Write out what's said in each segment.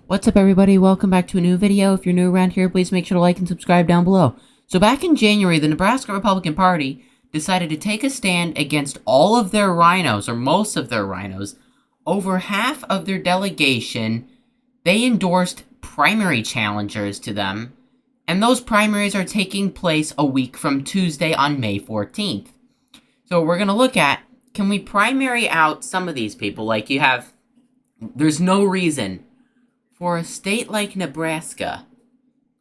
What's up, everybody? Welcome back to a new video. If you're new around here, please make sure to like and subscribe down below. So back in January, the Nebraska Republican Party decided to take a stand against all of their RINOs, or most of their RINOs. Over half of their delegation, they endorsed primary challengers to them, and those primaries are taking place a week from Tuesday on May 14th. So we're going to look at, can we primary out some of these people? Like there's no reason for a state like Nebraska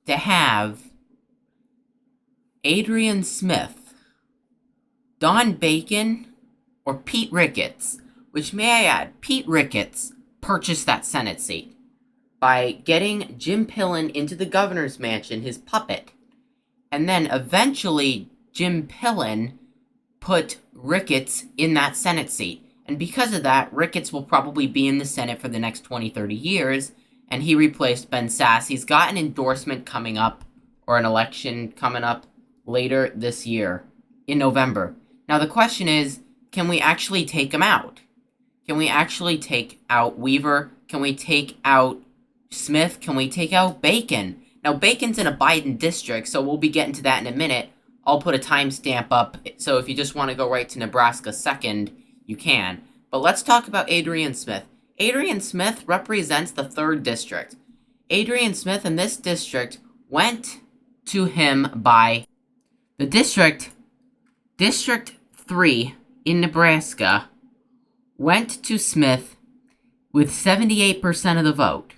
to have Adrian Smith, Don Bacon, or Pete Rickets, which, may I add, Pete Rickets purchased that Senate seat by getting Jim Pillen into the governor's mansion, his puppet, and then eventually Jim Pillen put Rickets in that Senate seat. And because of that, Rickets will probably be in the Senate for the next 20-30 years, and he replaced Ben Sasse. He's got an endorsement coming up, or an election coming up later this year, in November. Now the question is, can we actually take him out? Can we actually take out Weaver? Can we take out Smith? Can we take out Bacon? Now Bacon's in a Biden district, so we'll be getting to that in a minute. I'll put a timestamp up, so if you just want to go right to Nebraska 2nd, you can. But let's talk about Adrian Smith. Adrian Smith represents the 3rd district. Adrian Smith in this district went to him by the District 3 in Nebraska, went to Smith with 78% of the vote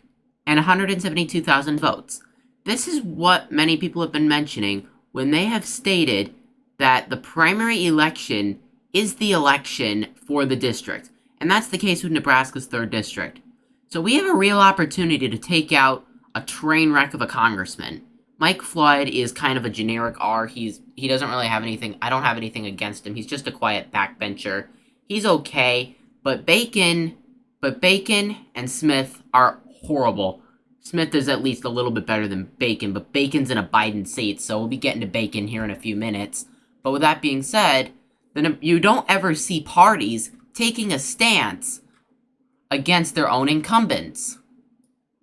and 172,000 votes. This is what many people have been mentioning when they have stated that the primary election is the election for the district. And that's the case with Nebraska's 3rd district. So we have a real opportunity to take out a train wreck of a congressman. Mike Flood is kind of a generic R. He doesn't really have anything. I don't have anything against him. He's just a quiet backbencher. He's okay, but Bacon and Smith are horrible. Smith is at least a little bit better than Bacon, but Bacon's in a Biden seat, so we'll be getting to Bacon here in a few minutes. But with that being said, then you don't ever see parties taking a stance against their own incumbents.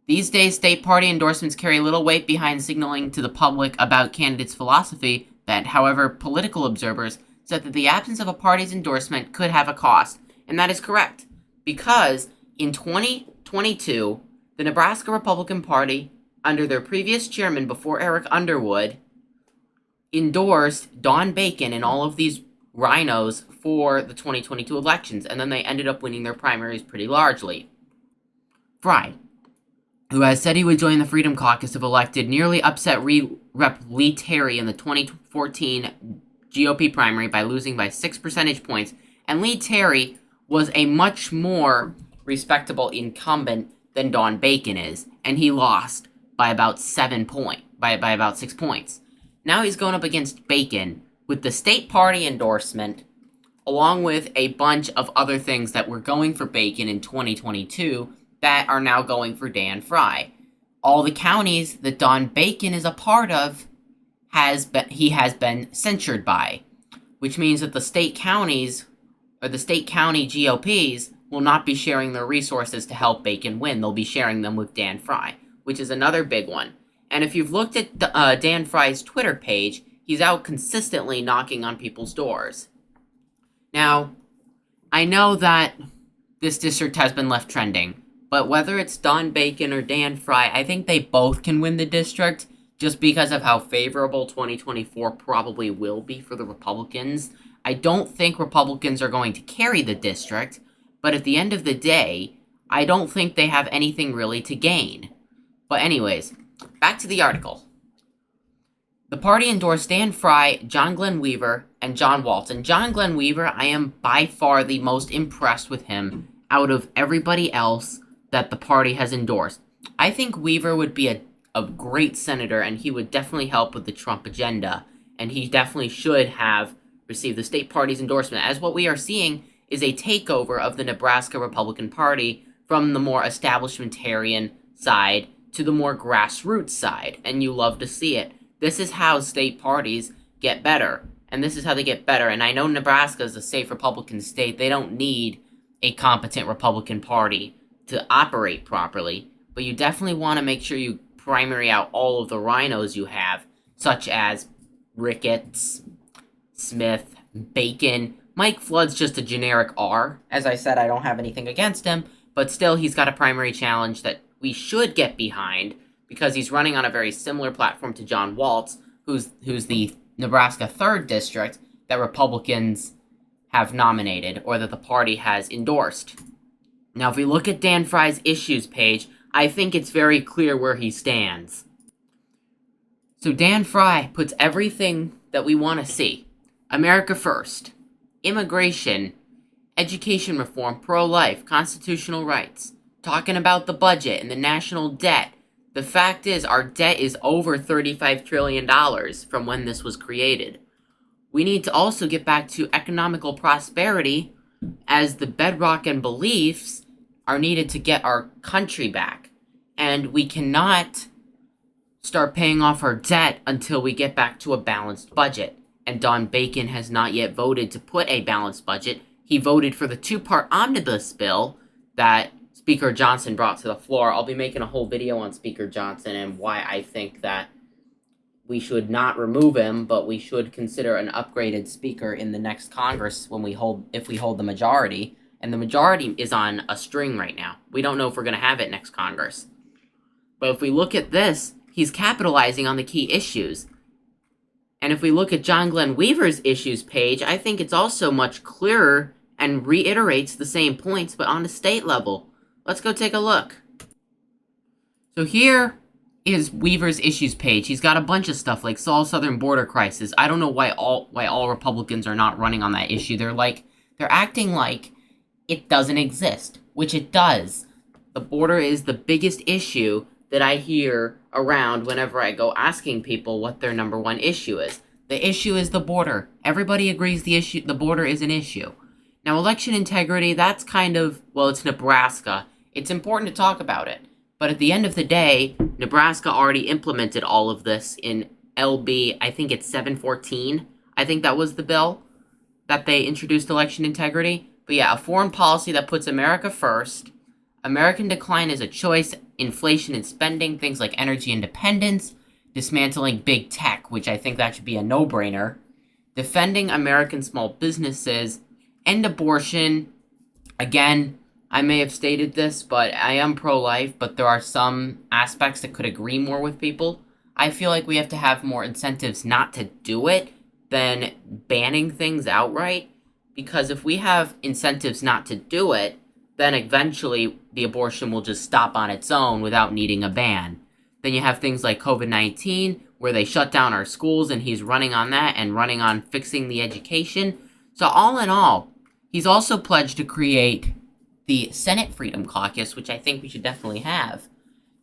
These days, state party endorsements carry little weight behind signaling to the public about candidates' philosophy that, however, political observers said that the absence of a party's endorsement could have a cost. And that is correct, because in 2022, the Nebraska Republican Party, under their previous chairman before Eric Underwood, endorsed Don Bacon and all of these RINOs for the 2022 elections, and then they ended up winning their primaries pretty largely. Frei, who has said he would join the Freedom Caucus if elected, nearly upset Rep. Lee Terry in the 2014 GOP primary by losing by 6 percentage points, and Lee Terry was a much more respectable incumbent than Don Bacon is, and he lost by about 6 points. Now he's going up against Bacon with the state party endorsement, along with a bunch of other things that were going for Bacon in 2022 that are now going for Dan Frei. All the counties that Don Bacon is a part of, he has been censured by, which means that the state counties, or the state county GOPs, will not be sharing their resources to help Bacon win. They'll be sharing them with Dan Frei, which is another big one. And if you've looked at Dan Frei's Twitter page, he's out consistently knocking on people's doors. Now, I know that this district has been left trending, but whether it's Don Bacon or Dan Frei, I think they both can win the district just because of how favorable 2024 probably will be for the Republicans. I don't think Republicans are going to carry the district, but at the end of the day, I don't think they have anything really to gain. But anyways, back to the article. The party endorsed Dan Frei, John Glen Weaver, and John Walz. And John Glen Weaver, I am by far the most impressed with him out of everybody else that the party has endorsed. I think Weaver would be a great senator, and he would definitely help with the Trump agenda. And he definitely should have received the state party's endorsement, as what we are seeing is a takeover of the Nebraska Republican Party from the more establishmentarian side to the more grassroots side, and you love to see it. This is how state parties get better, and this is how they get better. And I know Nebraska is a safe Republican state. They don't need a competent Republican Party to operate properly, but you definitely want to make sure you primary out all of the RINOs you have, such as Rickets, Smith, Bacon. Mike Flood's just a generic R. As I said, I don't have anything against him, but still, he's got a primary challenge that we should get behind because he's running on a very similar platform to John Walz, who's the Nebraska 3rd District that Republicans have nominated or that the party has endorsed. Now, if we look at Dan Frei's issues page, I think it's very clear where he stands. So Dan Frei puts everything that we want to see. America first, immigration, education reform, pro-life, constitutional rights, talking about the budget and the national debt. The fact is, our debt is over $35 trillion from when this was created. We need to also get back to economical prosperity as the bedrock and beliefs are needed to get our country back. And we cannot start paying off our debt until we get back to a balanced budget. And Don Bacon has not yet voted to put a balanced budget. He voted for the 2-part omnibus bill that Speaker Johnson brought to the floor. I'll be making a whole video on Speaker Johnson and why I think that we should not remove him, but we should consider an upgraded speaker in the next Congress if we hold the majority. And the majority is on a string right now. We don't know if we're going to have it next Congress. But if we look at this, he's capitalizing on the key issues. And if we look at John Glen Weaver's issues page, I think it's also much clearer and reiterates the same points, but on a state level. Let's go take a look. So here is Weaver's issues page. He's got a bunch of stuff like solve southern border crisis. I don't know why all Republicans are not running on that issue. They're acting like it doesn't exist, which it does. The border is the biggest issue that I hear around whenever I go asking people what their number one issue is. The issue is the border. Everybody agrees the border is an issue. Now, election integrity, that's it's Nebraska. It's important to talk about it. But at the end of the day, Nebraska already implemented all of this in LB, I think it's 714. I think that was the bill that they introduced election integrity. But yeah, a foreign policy that puts America first. American decline is a choice, inflation and spending, things like energy independence, dismantling big tech, which I think that should be a no-brainer, defending American small businesses, end abortion. Again, I may have stated this, but I am pro-life, but there are some aspects that could agree more with people. I feel like we have to have more incentives not to do it than banning things outright, because if we have incentives not to do it, then eventually the abortion will just stop on its own without needing a ban. Then you have things like COVID-19, where they shut down our schools, and he's running on that and running on fixing the education. So all in all, he's also pledged to create the Senate Freedom Caucus, which I think we should definitely have,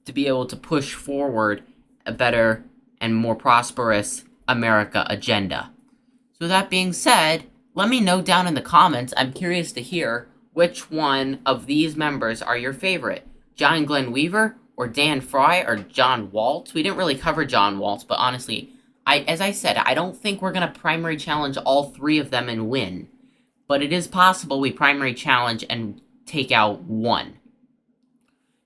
to be able to push forward a better and more prosperous America agenda. So that being said, let me know down in the comments. I'm curious to hear which one of these members are your favorite. John Glen Weaver, or Dan Frei, or John Walz? We didn't really cover John Walz, but honestly, as I said, I don't think we're going to primary challenge all 3 of them and win. But it is possible we primary challenge and take out one.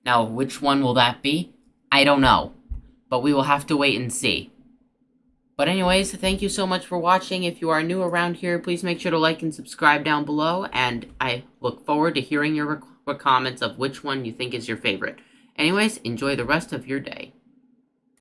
Now, which one will that be? I don't know. But we will have to wait and see. But anyways, thank you so much for watching. If you are new around here, please make sure to like and subscribe down below. And I look forward to hearing your comments of which one you think is your favorite. Anyways, enjoy the rest of your day.